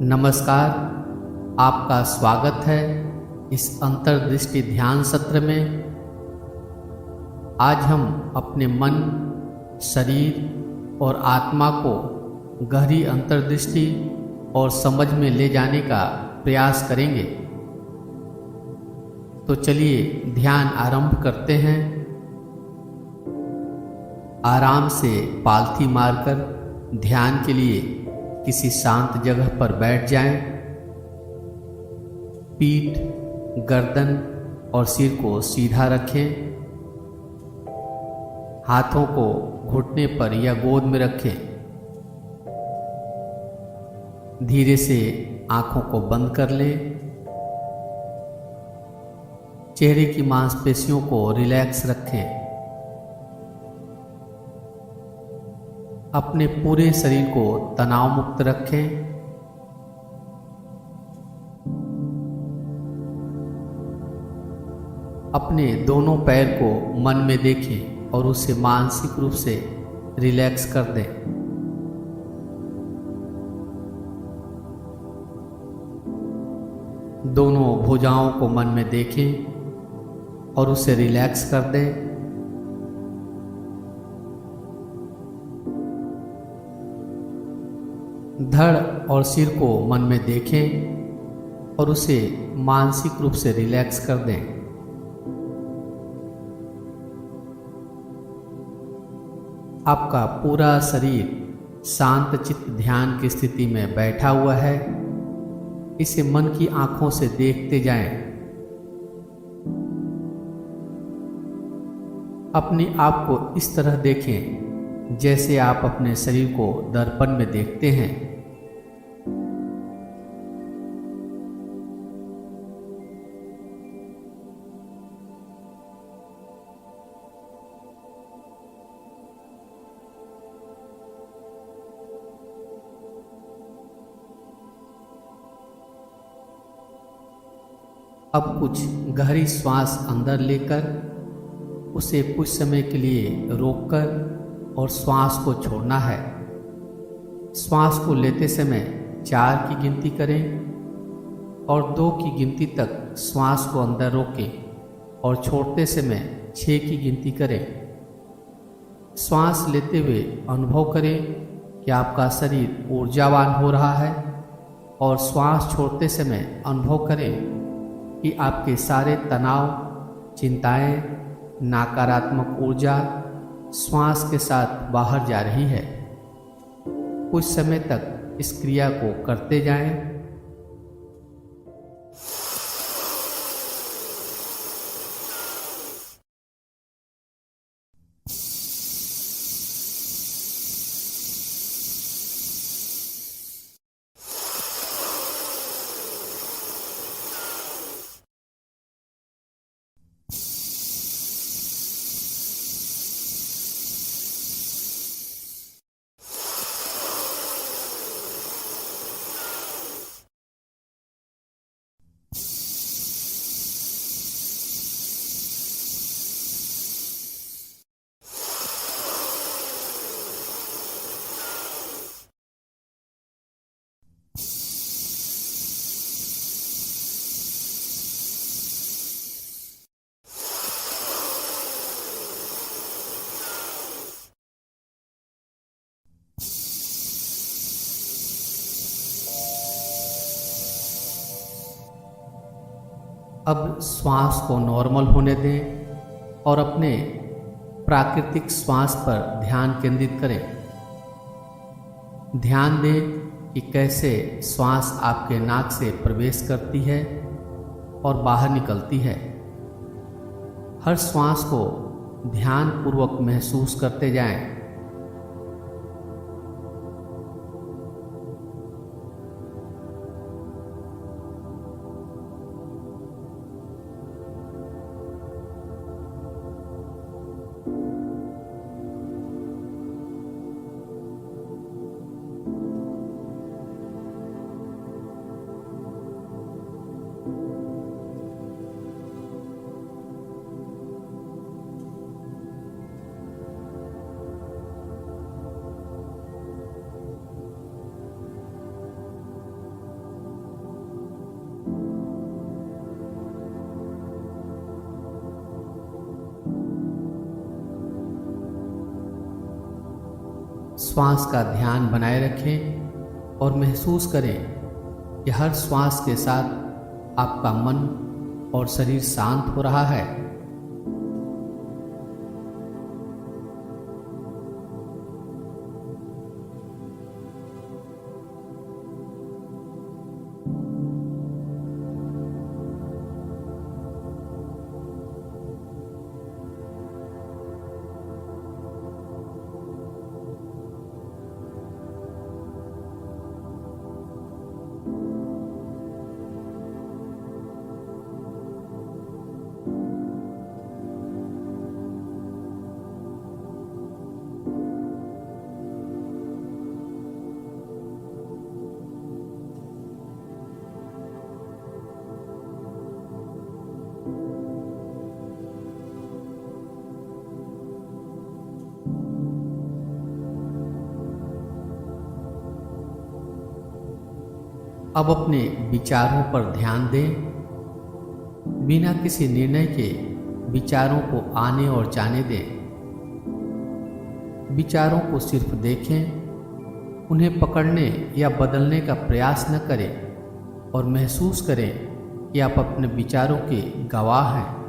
नमस्कार। आपका स्वागत है इस अंतर्दृष्टि ध्यान सत्र में। आज हम अपने मन, शरीर और आत्मा को गहरी अंतर्दृष्टि और समझ में ले जाने का प्रयास करेंगे। तो चलिए ध्यान आरंभ करते हैं। आराम से पालथी मारकर ध्यान के लिए किसी शांत जगह पर बैठ जाएं। पीठ, गर्दन और सिर को सीधा रखें। हाथों को घुटने पर या गोद में रखें। धीरे से आंखों को बंद कर लें। चेहरे की मांसपेशियों को रिलैक्स रखें। अपने पूरे शरीर को तनाव मुक्त रखें। अपने दोनों पैर को मन में देखें और उसे मानसिक रूप से रिलैक्स कर दें। दोनों भुजाओं को मन में देखें और उसे रिलैक्स कर दें। धड़ और सिर को मन में देखें और उसे मानसिक रूप से रिलैक्स कर दें। आपका पूरा शरीर शांत चित्त ध्यान की स्थिति में बैठा हुआ है। इसे मन की आंखों से देखते जाएं। अपने आप को इस तरह देखें जैसे आप अपने शरीर को दर्पण में देखते हैं। अब कुछ गहरी श्वास अंदर लेकर उसे कुछ समय के लिए रोककर और श्वास को छोड़ना है। श्वास को लेते समय 4 की गिनती करें और 2 की गिनती तक श्वास को अंदर रोकें और छोड़ते समय 6 की गिनती करें। श्वास लेते हुए अनुभव करें कि आपका शरीर ऊर्जावान हो रहा है और श्वास छोड़ते समय अनुभव करें कि आपके सारे तनाव, चिंताएं, नकारात्मक ऊर्जा श्वास के साथ बाहर जा रही है। कुछ समय तक इस क्रिया को करते जाएं। अब श्वास को नॉर्मल होने दें और अपने प्राकृतिक श्वास पर ध्यान केंद्रित करें। ध्यान दें कि कैसे श्वास आपके नाक से प्रवेश करती है और बाहर निकलती है। हर श्वास को ध्यानपूर्वक महसूस करते जाएं। श्वास का ध्यान बनाए रखें और महसूस करें कि हर श्वास के साथ आपका मन और शरीर शांत हो रहा है। अब अपने विचारों पर ध्यान दें। बिना किसी निर्णय के विचारों को आने और जाने दें। विचारों को सिर्फ देखें, उन्हें पकड़ने या बदलने का प्रयास न करें और महसूस करें कि आप अपने विचारों के गवाह हैं।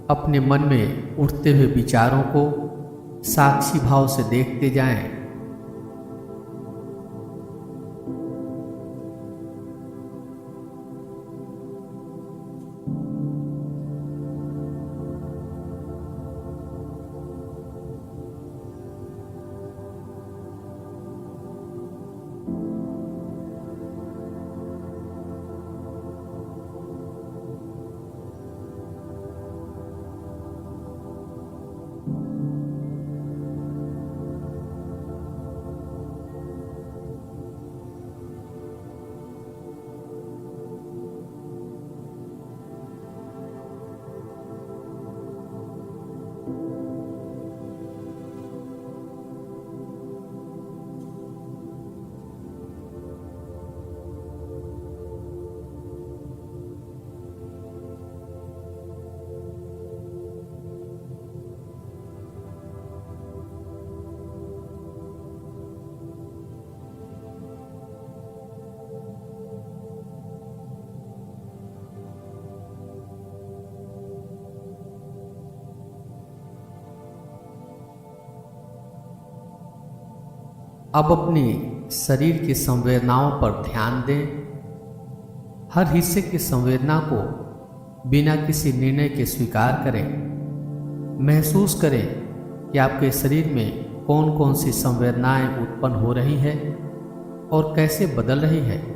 अपने मन में उठते हुए विचारों को साक्षी भाव से देखते जाएं। अब अपनी शरीर की संवेदनाओं पर ध्यान दें। हर हिस्से की संवेदना को बिना किसी निर्णय के स्वीकार करें। महसूस करें कि आपके शरीर में कौन कौन सी संवेदनाएं उत्पन्न हो रही है और कैसे बदल रही है।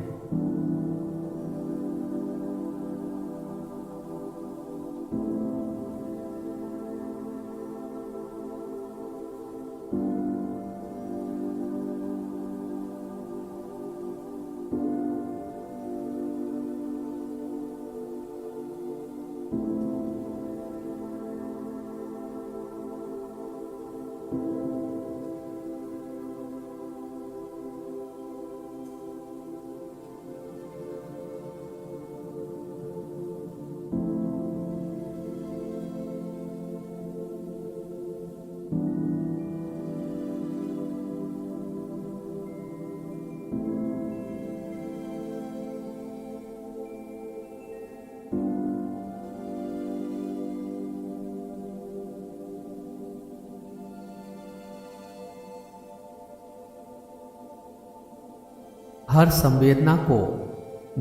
हर संवेदना को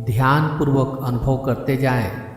ध्यानपूर्वक अनुभव करते जाएं।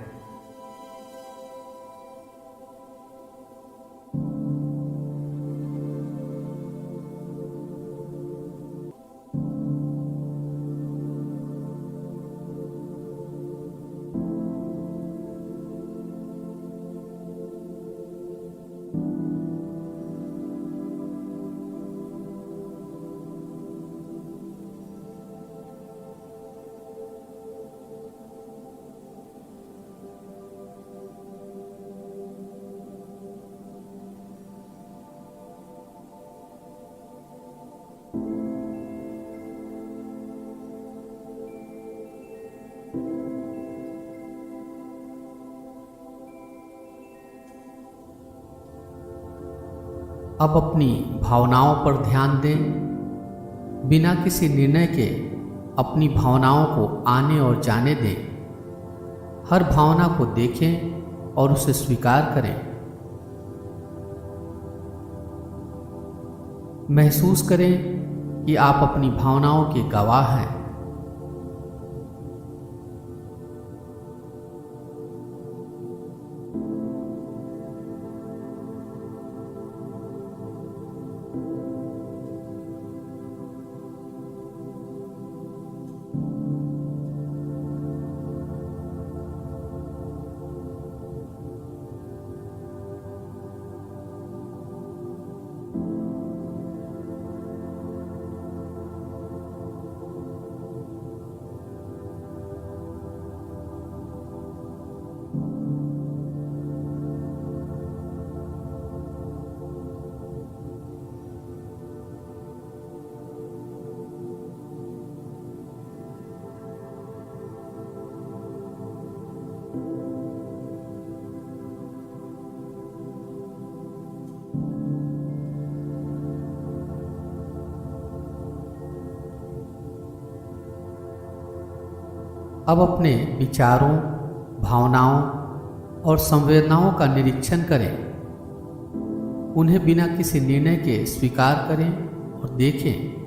अब अपनी भावनाओं पर ध्यान दें। बिना किसी निर्णय के अपनी भावनाओं को आने और जाने दें। हर भावना को देखें और उसे स्वीकार करें। महसूस करें कि आप अपनी भावनाओं के गवाह हैं। अब अपने विचारों, भावनाओं और संवेदनाओं का निरीक्षण करें। उन्हें बिना किसी निर्णय के स्वीकार करें और देखें।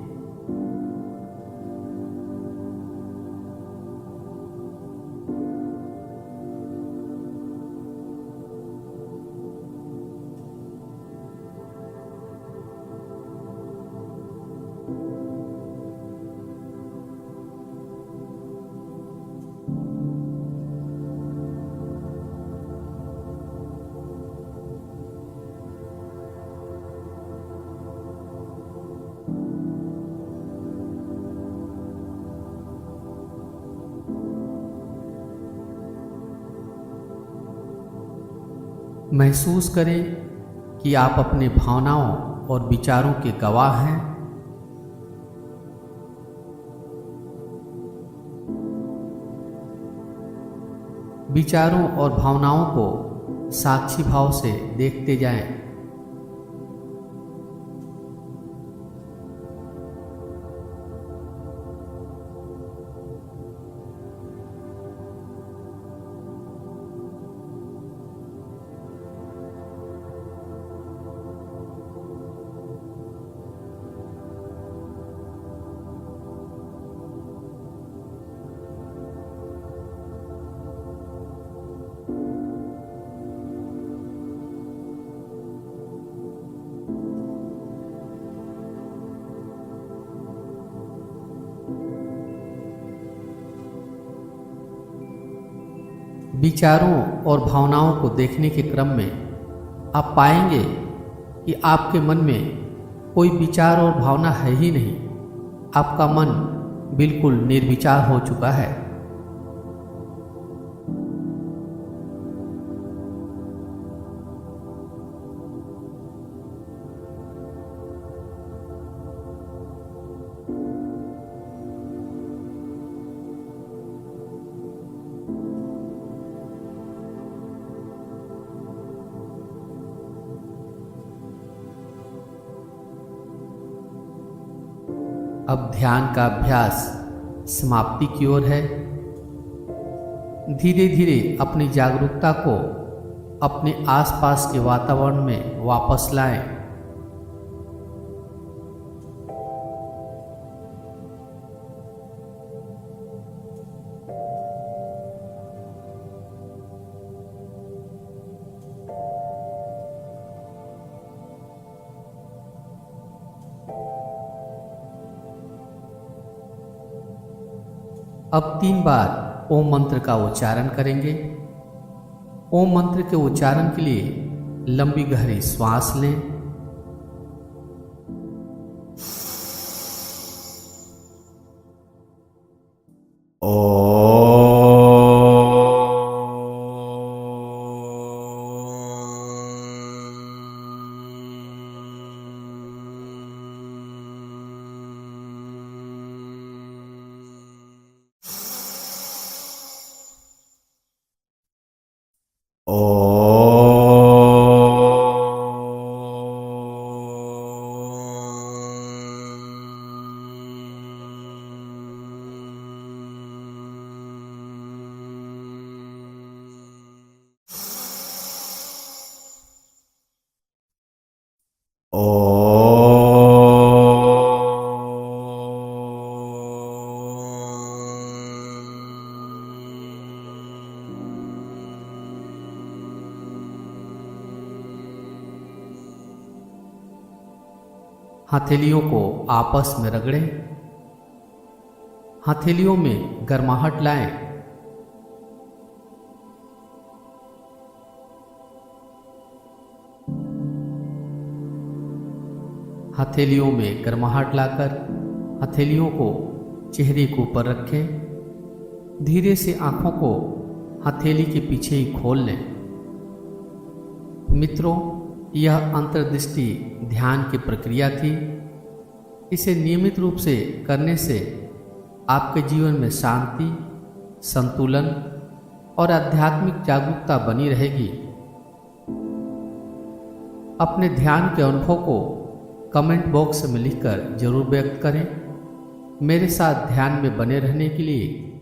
महसूस करें कि आप अपने भावनाओं और विचारों के गवाह हैं। विचारों और भावनाओं को साक्षी भाव से देखते जाएं। विचारों और भावनाओं को देखने के क्रम में आप पाएंगे कि आपके मन में कोई विचार और भावना है ही नहीं। आपका मन बिल्कुल निर्विचार हो चुका है। अब ध्यान का अभ्यास समाप्ति की ओर है। धीरे धीरे अपनी जागरूकता को अपने आसपास के वातावरण में वापस लाएं। अब 3 बार ओम मंत्र का उच्चारण करेंगे। ओम मंत्र के उच्चारण के लिए लंबी गहरी श्वास लें। हथेलियों को आपस में रगड़ें। हथेलियों में गर्माहट लाएं। हथेलियों में गर्माहट लाकर हथेलियों को चेहरे के ऊपर रखें। धीरे से आंखों को हथेली के पीछे ही खोल लें। मित्रों, यह अंतर्दृष्टि ध्यान की प्रक्रिया थी। इसे नियमित रूप से करने से आपके जीवन में शांति, संतुलन और आध्यात्मिक जागरूकता बनी रहेगी। अपने ध्यान के अनुभव को कमेंट बॉक्स में लिखकर जरूर व्यक्त करें। मेरे साथ ध्यान में बने रहने के लिए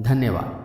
धन्यवाद।